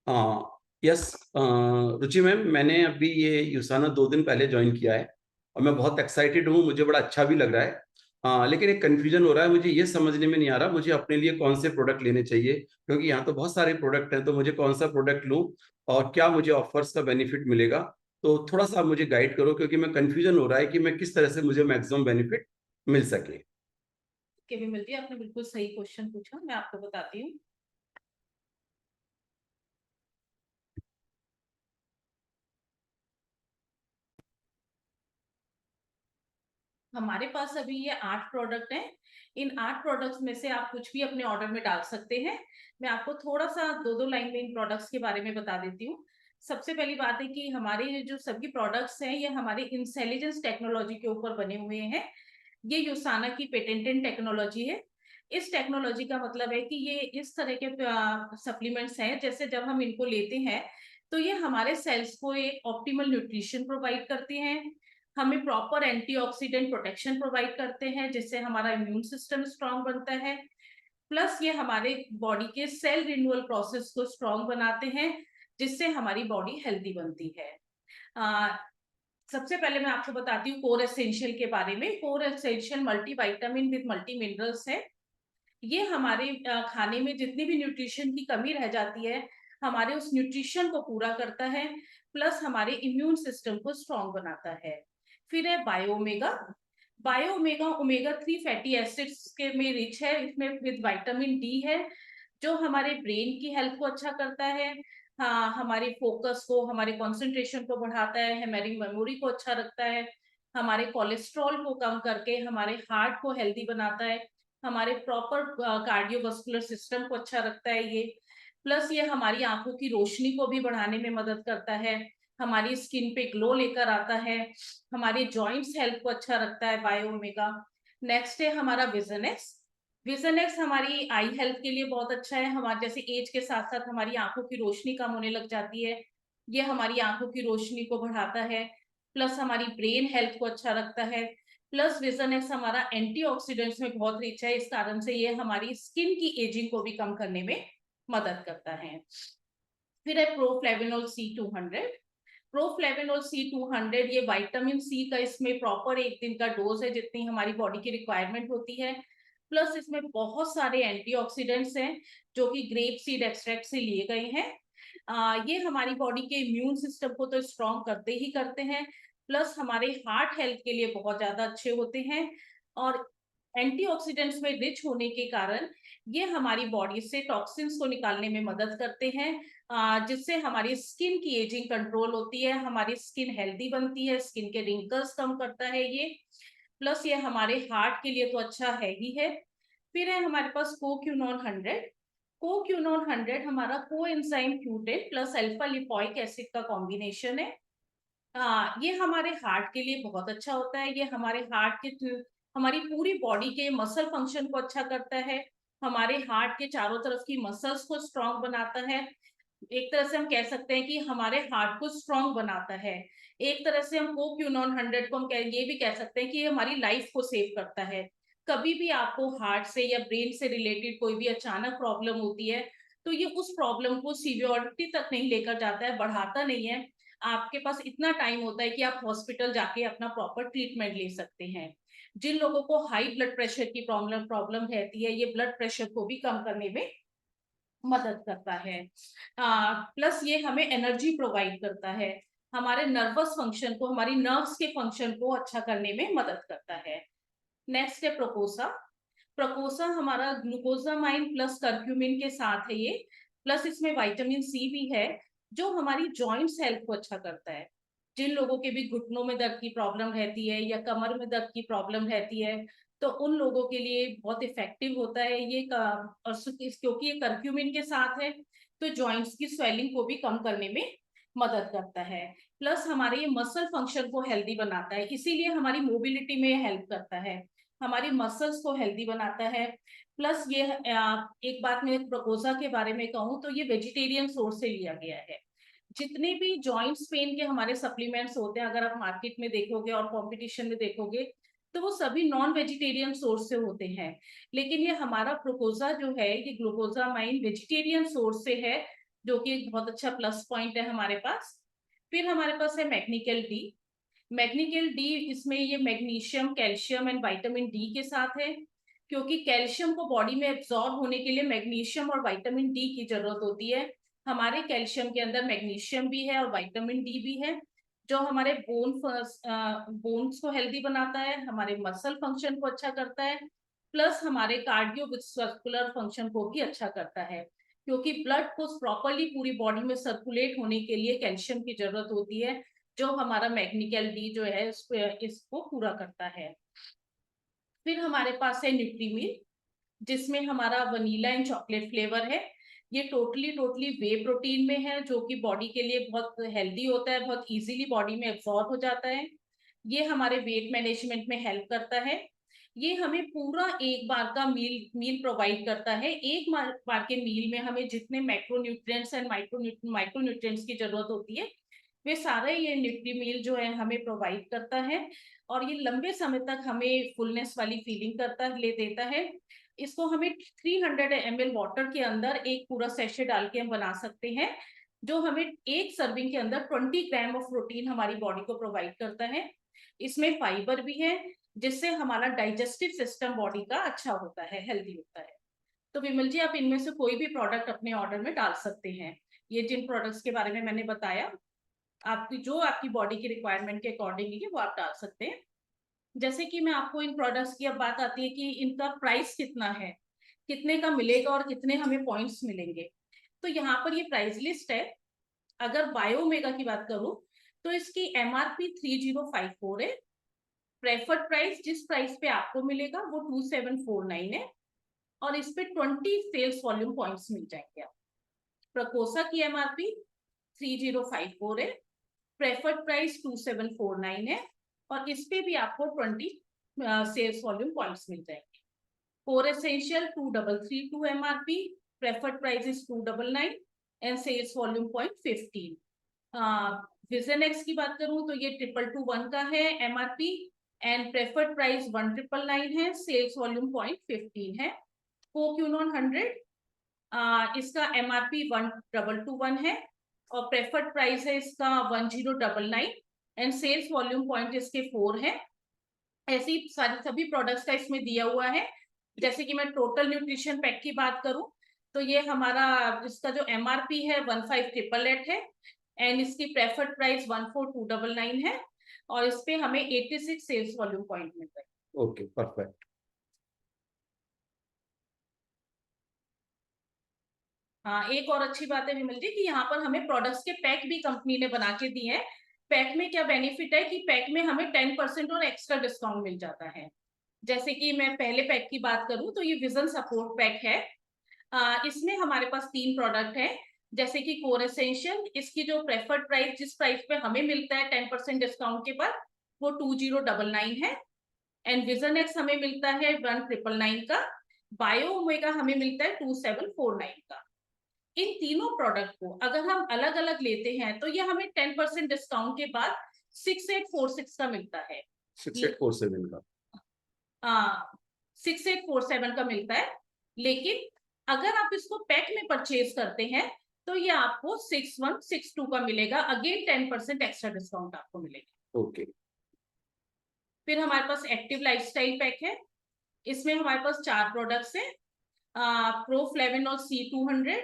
Yes. रुचि ma'am, मैंने अभी ये यूसाना 2 दिन पहले ज्वाइन किया है और मैं बहुत एक्साइटेड हूँ, मुझे बड़ा अच्छा भी लग रहा है। लेकिन एक कंफ्यूजन हो रहा है, मुझे ये समझने में नहीं आ रहा मुझे अपने लिए कौन से प्रोडक्ट लेने चाहिए, क्योंकि यहाँ तो बहुत सारे प्रोडक्ट हैं, तो मुझे कौन सा प्रोडक्ट लूँ और क्या मुझे ऑफर्स का बेनिफिट मिलेगा। तो थोड़ा सा आप मुझे गाइड करो, क्योंकि मैं कंफ्यूजन हो रहा है कि मैं किस तरह से मुझे मैक्सिमम बेनिफिट मिल सके। के भी मिलती है। आपने बिल्कुल सही क्वेश्चन पूछा, मैं आपको बताती हूँ। हमारे पास अभी ये 8 प्रोडक्ट हैं। इन 8 प्रोडक्ट्स में से आप कुछ भी अपने ऑर्डर में डाल सकते हैं। मैं आपको थोड़ा सा 2-2 लाइन में इन प्रोडक्ट्स के बारे में बता देती हूँ। सबसे पहली बात है कि हमारे ये जो सभी प्रोडक्ट्स हैं, ये हमारे इंटेलिजेंस टेक्नोलॉजी के ऊपर बने हुए हैं। ये यूसाना की पेटेंटेड टेक्नोलॉजी है। इस टेक्नोलॉजी का मतलब है कि ये इस तरह के सप्लीमेंट्स हैं, जैसे जब हम इनको लेते हैं तो ये हमारे सेल्स को एक ऑप्टिमल न्यूट्रिशन प्रोवाइड करते हैं, हमें प्रॉपर एंटीऑक्सीडेंट प्रोटेक्शन प्रोवाइड करते हैं, जिससे हमारा इम्यून सिस्टम स्ट्रांग बनता है। प्लस ये हमारे बॉडी के सेल रिन्यूअल प्रोसेस को स्ट्रांग बनाते हैं, जिससे हमारी बॉडी हेल्दी बनती है। सबसे पहले मैं आपको बताती हूँ कोर एसेंशियल के बारे में। Core essential multi vitamin with multi minerals है। ये हमारे खाने में जितनी भी न्यूट्रिशन की कमी रह जाती है, हमारे उस न्यूट्रिशन को पूरा करता है, प्लस हमारे इम्यून सिस्टम को स्ट्रांग बनाता है। फिर है बायोमेगा। बायोमेगा ओमेगा 3 फैटी एसिड्स के में रिच है, इसमें विद विटामिन डी है, जो हमारे ब्रेन की हेल्थ को अच्छा करता है। हाँ, हमारे फोकस को, हमारे कंसंट्रेशन को बढ़ाता है, हमारी मेमोरी को अच्छा रखता है, हमारे कोलेस्ट्रॉल को कम करके हमारे हार्ट को हेल्दी बनाता है, हमारे प्रॉपर कार्डियोवास्कुलर सिस्टम को अच्छा रखता है ये। प्लस ये हमारी आंखों की रोशनी को भी बढ़ाने में मदद करता है, हमारी स्किन पे ग्लो लेकर आता है, हमारे जॉइंट्स हेल्थ को अच्छा रखता है बायो ओमेगा। नेक्स्ट है हमारा विजन एक्स। विजन एक्स हमारी आई हेल्थ के लिए बहुत अच्छा है। हमारे जैसे एज के साथ साथ हमारी आंखों की रोशनी कम होने लग जाती है, ये हमारी आंखों की रोशनी को बढ़ाता है, प्लस हमारी ब्रेन हेल्थ को अच्छा रखता है। प्लस विजन एक्स हमारा एंटीऑक्सीडेंट्स में बहुत रिच है, इस कारण से ये हमारी स्किन की एजिंग को भी कम करने में मदद करता है। फिर है प्रोफ्लेविनोल C200। प्रोफ्लेविनोल C200 ये विटामिन सी का इसमें प्रॉपर एक दिन का डोज है, जितनी हमारी बॉडी की रिक्वायरमेंट होती है। प्लस इसमें बहुत सारे एंटीऑक्सीडेंट्स हैं, जो कि ग्रेप सीड एक्सट्रैक्ट से लिए गए हैं। ये हमारी बॉडी के इम्यून सिस्टम को तो स्ट्रॉन्ग करते ही करते हैं, प्लस हमारे हार्ट हेल्थ के लिए बहुत ज्यादा अच्छे होते हैं। और एंटीऑक्सीडेंट्स में रिच होने के कारण ये हमारी बॉडी से टॉक्सिन्स को निकालने में मदद करते हैं, जिससे हमारी स्किन की एजिंग कंट्रोल होती है, हमारी स्किन हेल्दी बनती है, स्किन के रिंकल्स कम करता है ये। प्लस ये हमारे हार्ट के लिए तो अच्छा है ही है। फिर है हमारे पास कोक्यूनोन 100। कोक्यूनोन 100 हमारा coenzyme Q10 plus alpha lipoic acid का कॉम्बिनेशन है। ये हमारे हार्ट के लिए बहुत अच्छा होता है। ये हमारे हार्ट के हमारी पूरी बॉडी के मसल फंक्शन को अच्छा करता है, हमारे हार्ट के चारों तरफ की मसल्स को स्ट्रांग बनाता है। एक तरह से हम कह सकते हैं कि हमारे हार्ट को स्ट्रांग बनाता है। एक तरह से हम कोक्यूनोन 100 को ये भी कह सकते हैं कि ये हमारी लाइफ को सेव करता है। कभी भी आपको हार्ट से या ब्रेन से रिलेटेड कोई भी अचानक प्रॉब्लम होती है, तो ये उस प्रॉब्लम को सीवियरिटी तक नहीं लेकर जाता है, बढ़ाता नहीं है। आपके पास इतना टाइम होता है कि आप हॉस्पिटल जाके अपना प्रॉपर ट्रीटमेंट ले सकते हैं। जिन लोगों को हाई ब्लड प्रेशर की प्रॉब्लम प्रॉब्लम रहती है, ये ब्लड प्रेशर को भी कम करने में मदद करता है। प्लस ये हमें एनर्जी प्रोवाइड करता है, हमारे नर्वस फंक्शन को, हमारी नर्व्स के फंक्शन को अच्छा करने में मदद करता है। नेक्स्ट है प्रोपोसा। प्रोपोसा हमारा ग्लूकोजामाइन प्लस करक्यूमिन के साथ है ये, प्लस इसमें विटामिन सी भी है, जो हमारी जॉइंट्स हेल्थ को अच्छा करता है। जिन लोगों के भी घुटनों में दर्द की प्रॉब्लम रहती है या कमर में दर्द की प्रॉब्लम रहती है, तो उन लोगों के लिए बहुत इफेक्टिव होता है ये और क्योंकि ये करक्यूमिन के साथ है, तो जॉइंट्स की स्वेलिंग को भी कम करने में मदद करता है। प्लस हमारे ये मसल फंक्शन को हेल्दी बनाता है, इसीलिए हमारी मोबिलिटी में हेल्प करता है, हमारी मसल्स को हेल्दी बनाता है। प्लस ये एक बात मैं प्रोपोजा के बारे में कहूँ तो ये वेजिटेरियन सोर्स से लिया गया है। जितने भी जॉइंट्स पेन के हमारे सप्लीमेंट्स होते हैं, अगर आप मार्केट में देखोगे और कंपटीशन में देखोगे, तो वो सभी नॉन वेजिटेरियन सोर्स से होते हैं। लेकिन ये हमारा प्रोपोजा जो है, ये ग्लूकोजामाइन वेजिटेरियन सोर्स से है, जो कि एक बहुत अच्छा प्लस पॉइंट है हमारे पास। फिर हमारे पास है मैग्नीकेल डी। मैग्नीकेल डी, इसमें ये magnesium, calcium and vitamin D के साथ है, क्योंकि कैल्शियम को बॉडी में एब्जॉर्ब होने के लिए मैग्नीशियम और विटामिन डी की जरूरत होती है। हमारे कैल्शियम के अंदर मैग्नीशियम भी है और विटामिन डी भी है, जो हमारे बोन्स को हेल्दी बनाता है, हमारे मसल फंक्शन को अच्छा करता है, प्लस हमारे कार्डियोवास्कुलर फंक्शन को भी अच्छा करता है, क्योंकि ब्लड को प्रॉपरली पूरी बॉडी में सर्कुलेट होने के लिए कैल्शियम की जरूरत होती है, जो हमारा मैग्नीकेल डी जो है इसको पूरा करता है। फिर हमारे पास है न्यूट्रीमिल, जिसमें हमारा वनीला एंड चॉकलेट फ्लेवर है। ये टोटली वे प्रोटीन में है, जो कि बॉडी के लिए बहुत हेल्दी होता है, बहुत इजीली बॉडी में एब्जॉर्ब हो जाता है। ये हमारे वेट मैनेजमेंट में हेल्प करता है। ये हमें पूरा एक बार का मील प्रोवाइड करता है। एक बार के मील में हमें जितने मैक्रोन्यूट्रिएंट्स एंड माइक्रोन्यूट्रिएंट्स की जरूरत होती है, वे सारे ये न्यूट्री मील जो है हमें प्रोवाइड करता है, और ये लंबे समय तक हमें फुलनेस वाली फीलिंग देता है। इसको हमें 300 ml वाटर के अंदर एक पूरा सेशे डाल के हम बना सकते हैं, जो हमें एक सर्विंग के अंदर 20 ग्राम ऑफ प्रोटीन हमारी बॉडी को प्रोवाइड करता है। इसमें फाइबर भी है, जिससे हमारा डाइजेस्टिव सिस्टम बॉडी का अच्छा होता है, हेल्दी होता है। तो विमल जी, आप इनमें से कोई भी प्रोडक्ट अपने ऑर्डर में डाल सकते हैं। ये जिन प्रोडक्ट्स के बारे में मैंने बताया, आपकी बॉडी की रिक्वायरमेंट के अकॉर्डिंगली वो आप डाल सकते हैं। जैसे कि मैं आपको इन प्रोडक्ट्स की अब बात आती है कि इनका प्राइस कितना है, कितने का मिलेगा और कितने हमें पॉइंट्स मिलेंगे। तो यहाँ पर ये प्राइस लिस्ट है। अगर बायोमेगा की बात करूं तो इसकी MRP 3054 है। प्रेफर्ड प्राइस जिस प्राइस पे आपको मिलेगा वो 2749 है, और इस पे 20 सेल्स वॉल्यूम पॉइंट्स मिल जाएंगे आप। प्रकोसा की MRP 3054 है, प्रेफर्ड प्राइस 2749 है, और इस पे भी आपको 20 सेल्स वॉल्यूम पॉइंट्स मिल जाएंगे। Core essential 2332 MRP, preferred price is 299 and sales volume point 15। Vision X की बात करूं तो ये 2221 का है MRP, एंड प्रेफर्ड प्राइस 1999 है, सेल्स वॉल्यूम पॉइंट 15 है। कोक्यूनॉन 100, इसका MRP 1221 है, और प्रेफर्ड प्राइस है इसका 1099 एंड सेल्स वॉल्यूम पॉइंट इसके 4 है। ऐसे ही सारे सभी प्रोडक्ट्स का इसमें दिया हुआ है। जैसे कि मैं टोटल न्यूट्रिशन पैक की बात करूं तो ये हमारा, इसका जो MRP है 15888 है, एंड इसकी प्रेफर्ड प्राइस 14299 है, और इस पे हमें 86 सेल्स वॉल्यूम पॉइंट मिल रहे हैं। Okay, perfect. हाँ, एक और अच्छी बात है विमल जी कि यहाँ पर हमें प्रोडक्ट्स के पैक भी कंपनी ने बना के दिए हैं। पैक में क्या बेनिफिट है कि पैक में हमें 10% और एक्स्ट्रा डिस्काउंट मिल जाता है। जैसे कि मैं पहले पैक की बात करूं तो ये विजन सपोर्ट पैक है। इसमें हमारे पास 3 प्रोडक्ट है। जैसे कि कोर एसेंशियल, इसकी जो प्रेफर्ड प्राइस जिस प्राइस पे हमें मिलता है 10% डिस्काउंट के बाद, वो 2099 है, एंड विजन एक्स हमें मिलता है 1999 का। बायो ओमेगा हमें मिलता है 2749 का। इन तीनों प्रोडक्ट को अगर हम अलग अलग लेते हैं तो ये हमें 10% डिस्काउंट के बाद 6846 का मिलता है। 6847 का। 6847 का मिलता है। लेकिन अगर आप इसको पैक में परचेज करते हैं तो ये आपको 6162 का मिलेगा। अगेन 10% एक्स्ट्रा डिस्काउंट आपको मिलेगा। ओके। फिर हमारे पास एक्टिव लाइफस्टाइल पैक है। इसमें हमारे पास 4 प्रोडक्ट्स हैं। प्रो फ्लेविनॉल C200,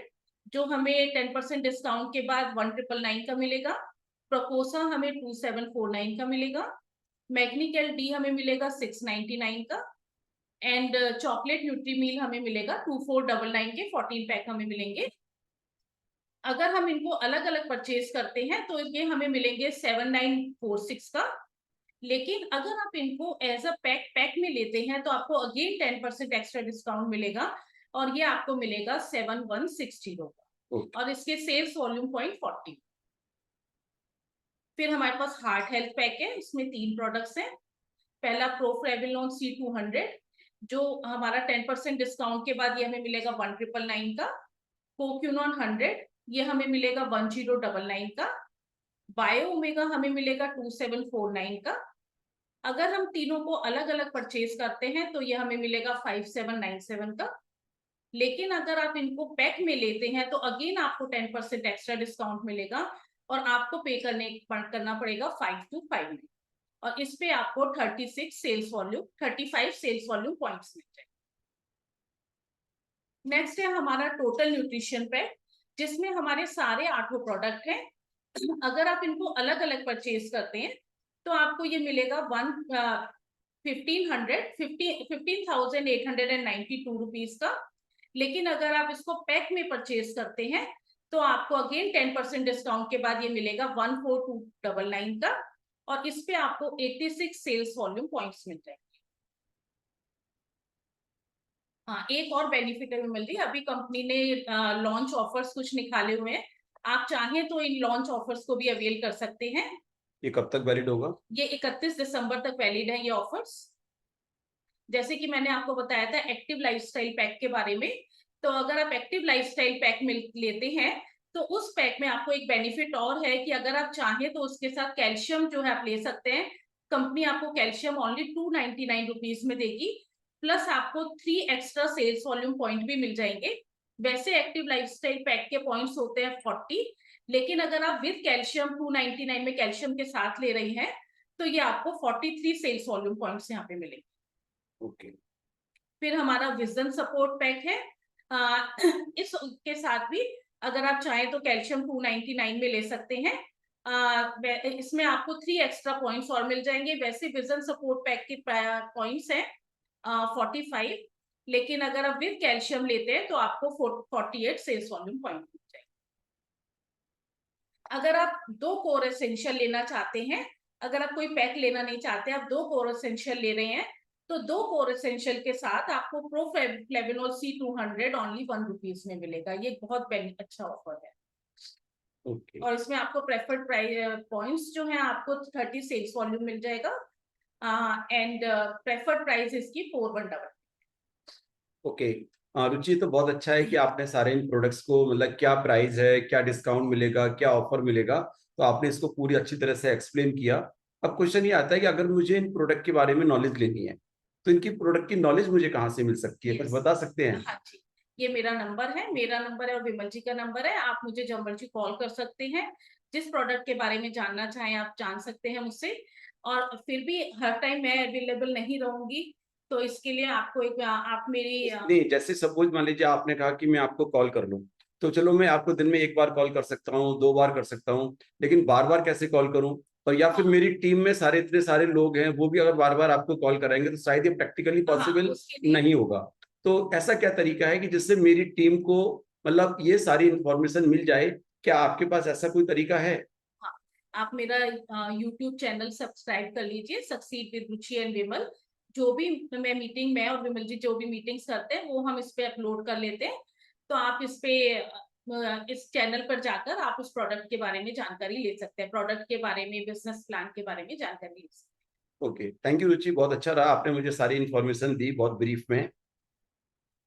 जो हमें 10% डिस्काउंट के बाद 1999 का मिलेगा। प्रोकोसा हमें 2749 का मिलेगा। मैग्नीकेल डी हमें मिलेगा 699 का, एंड चॉकलेट न्यूट्रीमील हमें मिलेगा 2499 के 14 पैक हमें मिलेंगे। अगर हम इनको अलग अलग परचेज करते हैं तो ये हमें मिलेंगे 7946 का। लेकिन अगर आप इनको एज अ पैक में लेते हैं तो आपको अगेन 10% एक्स्ट्रा डिस्काउंट मिलेगा, और ये आपको मिलेगा 7160 का, और इसके सेल्स वॉल्यूम पॉइंट 40। फिर हमारे पास हार्ट हेल्थ पैक है। इसमें 3 प्रोडक्ट्स हैं। पहला प्रोफ्रेविलोन C200, जो हमारा 10% डिस्काउंट के बाद ये हमें मिलेगा 1999 का। कोक्यूनॉन 100, ये हमें मिलेगा 1099 का। बायो ओमेगा हमें मिलेगा 2749 का। अगर हम तीनों को अलग अलग परचेज करते हैं तो ये हमें मिलेगा 5797 का। लेकिन अगर आप इनको पैक में लेते हैं तो अगेन आपको 10% एक्स्ट्रा डिस्काउंट मिलेगा और आपको पे करना पड़ेगा 5259 और इस पे आपको 35 सेल्स वॉल्यूम पॉइंट्स मिल जाएंगे। नेक्स्ट है हमारा टोटल न्यूट्रिशन पैक, जिसमें हमारे सारे 8 प्रोडक्ट हैं। अगर आप इनको अलग अलग परचेज करते हैं तो आपको ये मिलेगा 15,892 रुपीज का। लेकिन अगर आप इसको पैक में परचेज करते हैं तो आपको अगेन 10% डिस्काउंट के बाद ये मिलेगा 14,299 का और इस पे आपको 86 सेल्स वॉल्यूम पॉइंट्स मिल जाएंगे। हाँ, एक और बेनिफिट है विमल जी, अभी कंपनी ने लॉन्च ऑफर्स कुछ निकाले हुए हैं, आप चाहें तो इन लॉन्च ऑफर्स को भी अवेल कर सकते हैं। ये कब तक वैलिड होगा? ये 31 दिसंबर तक वैलिड है ये ऑफर्स। जैसे कि मैंने आपको बताया था एक्टिव लाइफस्टाइल पैक के बारे में, तो अगर आप एक्टिव लाइफस्टाइल पैक में लेते हैं तो उस पैक में आपको एक बेनिफिट और है कि अगर आप चाहें तो उसके साथ कैल्शियम जो है आप ले सकते हैं। कंपनी आपको कैल्शियम ओनली 299 रुपीज में देगी, प्लस आपको 3 एक्स्ट्रा सेल्स वॉल्यूम पॉइंट भी मिल जाएंगे। वैसे एक्टिव लाइफस्टाइल पैक के पॉइंट्स होते हैं 40, लेकिन अगर आप विद कैल्शियम 299 में कैल्शियम के साथ ले रही हैं तो ये आपको 43 सेल्स वॉल्यूम पॉइंट्स यहाँ पे मिलेंगे। ओके। फिर हमारा विजन सपोर्ट पैक है, इसके साथ भी अगर आप चाहें तो कैल्शियम 299 में ले सकते हैं। इसमें आपको 3 एक्स्ट्रा पॉइंट्स और मिल जाएंगे। वैसे विजन सपोर्ट पैक के पॉइंट्स हैं 45, लेकिन अगर आप विद कैल्शियम लेते हैं तो आपको 48 सेल्स वॉल्यूम पॉइंट मिल जाएंगे। अगर आप 2 कोर एसेंशियल लेना चाहते हैं, अगर आप कोई पैक लेना नहीं चाहते, आप 2 कोर एसेंशियल ले रहे हैं तो 2 कोर एसेंशियल के साथ आपको प्रो फ्लेविनोल C200 ओनली 1 रुपीज में मिलेगा। ये बहुत अच्छा ऑफर है। ओके। और इसमें आपको प्रेफर्ड प्राइस पॉइंट्स जो है आपको 30 सेल्स वॉल्यूम मिल जाएगा एंड प्रेफर्ड प्राइस इसकी 4111। ओके। रुचि, तो बहुत अच्छा है कि आपने सारे इन प्रोडक्ट्स को, मतलब क्या प्राइस है, क्या डिस्काउंट मिलेगा, क्या ऑफर मिलेगा, तो आपने इसको पूरी अच्छी तरह से एक्सप्लेन किया। अब क्वेश्चन ये आता है कि अगर मुझे इन प्रोडक्ट के बारे में नॉलेज लेनी है तो इनकी प्रोडक्ट की नॉलेज मुझे कहाँ से मिल सकती है? कुछ बता सकते हैं? हाँ जी, ये मेरा नंबर है और विमल जी का नंबर है। आप मुझे जब मर्जी कॉल कर सकते हैं, जिस प्रोडक्ट के बारे में जानना चाहें आप जान सकते हैं मुझसे। और फिर भी हर टाइम मैं अवेलेबल नहीं रहूंगी, तो इसके लिए आपको एक आप मेरी नहीं, जैसे सपोज मान लीजिए आपने कहा कि मैं आपको कॉल कर लूं, तो चलो मैं आपको दिन में 1 बार कॉल कर सकता हूँ, 2 बार कर सकता हूँ, लेकिन बार बार कैसे कॉल करूं? और या फिर मेरी टीम में सारे इतने सारे लोग हैं, वो भी अगर बार बार आपको कॉल कराएंगे तो शायद ये प्रैक्टिकली पॉसिबल नहीं होगा। तो ऐसा क्या तरीका है कि जिससे मेरी टीम को मतलब ये सारी इंफॉर्मेशन मिल जाए? क्या आपके पास ऐसा कोई तरीका है? हाँ, आप मेरा YouTube चैनल सब्सक्राइब कर लीजिए, सक्सीड विद रुचि एंड विमल। जो भी मैं और विमल जी जो भी मीटिंग्स करते हैं वो हम इस पे अपलोड कर लेते हैं, तो आप इस पे इस चैनल पर जाकर आप उस प्रोडक्ट के बारे में जानकारी ले सकते हैं, प्रोडक्ट के बारे में, बिजनेस प्लान के बारे में जानकारी ले सकते ओके, थैंक यू रुचि, बहुत अच्छा रहा, आपने मुझे सारी इन्फॉर्मेशन दी बहुत ब्रीफ में। हैं।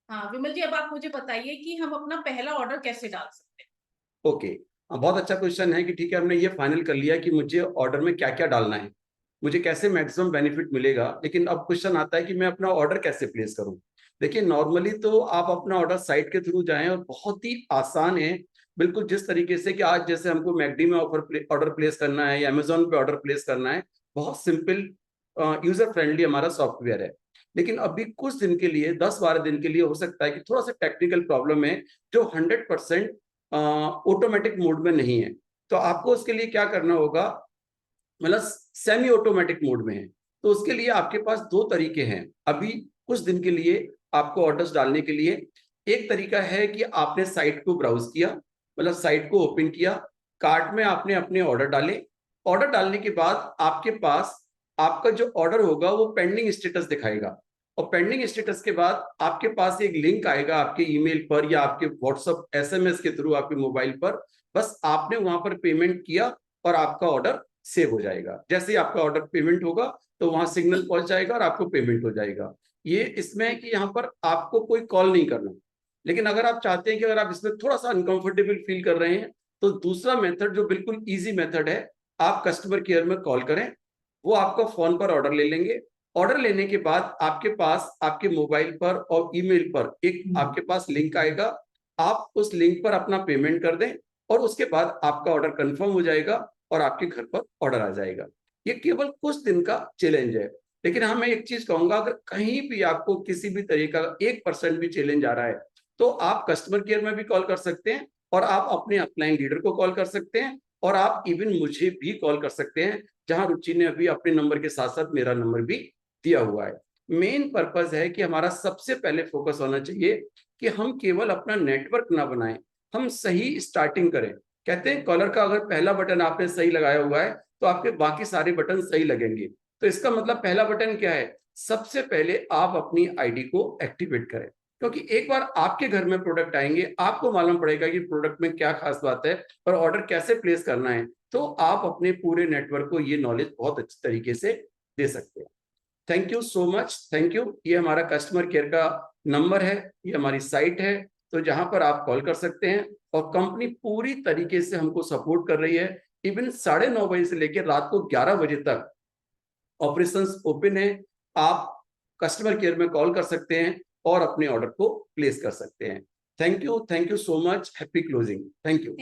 हाँ विमल जी, अब आप मुझे बताइए कि हम अपना पहला ऑर्डर कैसे डाल सकते हैं। ओके। बहुत अच्छा क्वेश्चन है कि ठीक है, हमने ये फाइनल कर लिया कि मुझे ऑर्डर में क्या क्या डालना है, मुझे कैसे मैक्सिमम बेनिफिट मिलेगा, लेकिन अब क्वेश्चन आता है कि मैं अपना ऑर्डर कैसे प्लेस करूं। देखिए, नॉर्मली तो आप अपना ऑर्डर साइट के थ्रू जाएं और बहुत ही आसान है, बिल्कुल जिस तरीके से कि आज जैसे हमको मैकडी में ऑर्डर प्लेस करना है या अमेजोन पे ऑर्डर प्लेस करना है, बहुत सिंपल यूजर फ्रेंडली हमारा सॉफ्टवेयर है। लेकिन अभी कुछ दिन के लिए, 10-12 दिन के लिए हो सकता है कि थोड़ा सा टेक्निकल प्रॉब्लम है जो 100% ऑटोमेटिक मोड में नहीं है। तो आपको उसके लिए क्या करना होगा, मतलब सेमी ऑटोमेटिक मोड में है, तो उसके लिए आपके पास 2 तरीके हैं अभी कुछ दिन के लिए आपको ऑर्डर्स डालने के लिए। एक तरीका है कि आपने साइट को ब्राउज किया, मतलब साइट को ओपन किया, कार्ट में आपने अपने ऑर्डर डाले, ऑर्डर डालने के बाद आपके पास आपका जो ऑर्डर होगा वो पेंडिंग स्टेटस दिखाएगा, और पेंडिंग स्टेटस के बाद आपके पास एक लिंक आएगा आपके ईमेल पर या आपके व्हाट्सएप एसएमएस के थ्रू आपके मोबाइल पर। बस आपने वहां पर पेमेंट किया और आपका ऑर्डर सेव हो जाएगा। जैसे ही आपका ऑर्डर पेमेंट होगा तो वहां सिग्नल पहुंच जाएगा और आपको पेमेंट हो जाएगा। ये इसमें है कि यहाँ पर आपको कोई कॉल नहीं करना। लेकिन अगर आप चाहते हैं कि अगर आप इसमें थोड़ा सा अनकंफर्टेबल फील कर रहे हैं, तो दूसरा मेथड जो बिल्कुल इजी मेथड है, आप कस्टमर केयर में कॉल करें, वो आपका फोन पर ऑर्डर ले लेंगे, ऑर्डर लेने के बाद आपके पास आपके मोबाइल पर और ईमेल पर एक आपके पास लिंक आएगा, आप उस लिंक पर अपना पेमेंट कर दें और उसके बाद आपका ऑर्डर कंफर्म हो जाएगा और आपके घर पर ऑर्डर आ जाएगा। ये केवल कुछ दिन का चैलेंज है, लेकिन हाँ, मैं एक चीज कहूंगा, अगर कहीं भी आपको किसी भी तरीका का 1% भी चैलेंज आ रहा है तो आप कस्टमर केयर में भी कॉल कर सकते हैं और आप अपने अपलाइन लीडर को कॉल कर सकते हैं और आप इवन मुझे भी कॉल कर सकते हैं, जहां रुचि ने अभी अपने नंबर के साथ साथ मेरा नंबर भी दिया हुआ है। मेन पर्पस है कि हमारा सबसे पहले फोकस होना चाहिए कि हम केवल अपना नेटवर्क ना बनाएं, हम सही स्टार्टिंग करें। कहते हैं कॉलर का अगर पहला बटन आपने सही लगाया हुआ है तो आपके बाकी सारे बटन सही लगेंगे। तो इसका मतलब पहला बटन क्या है? सबसे पहले आप अपनी आईडी को एक्टिवेट करें, क्योंकि एक बार आपके घर में प्रोडक्ट आएंगे, आपको मालूम पड़ेगा कि प्रोडक्ट में क्या खास बात है और ऑर्डर कैसे प्लेस करना है, तो आप अपने पूरे नेटवर्क को ये नॉलेज बहुत अच्छे तरीके से दे सकते हैं। Thank you so much, thank you. ये हमारा कस्टमर केयर का नंबर है, ये हमारी साइट है, तो जहां पर आप कॉल कर सकते हैं और कंपनी पूरी तरीके से हमको सपोर्ट कर रही है। इवन 9:30 बजे से लेकर रात को 11 बजे तक ऑपरेशंस ओपन है। आप कस्टमर केयर में कॉल कर सकते हैं और अपने ऑर्डर को प्लेस कर सकते हैं। Thank you so much, happy closing, thank you.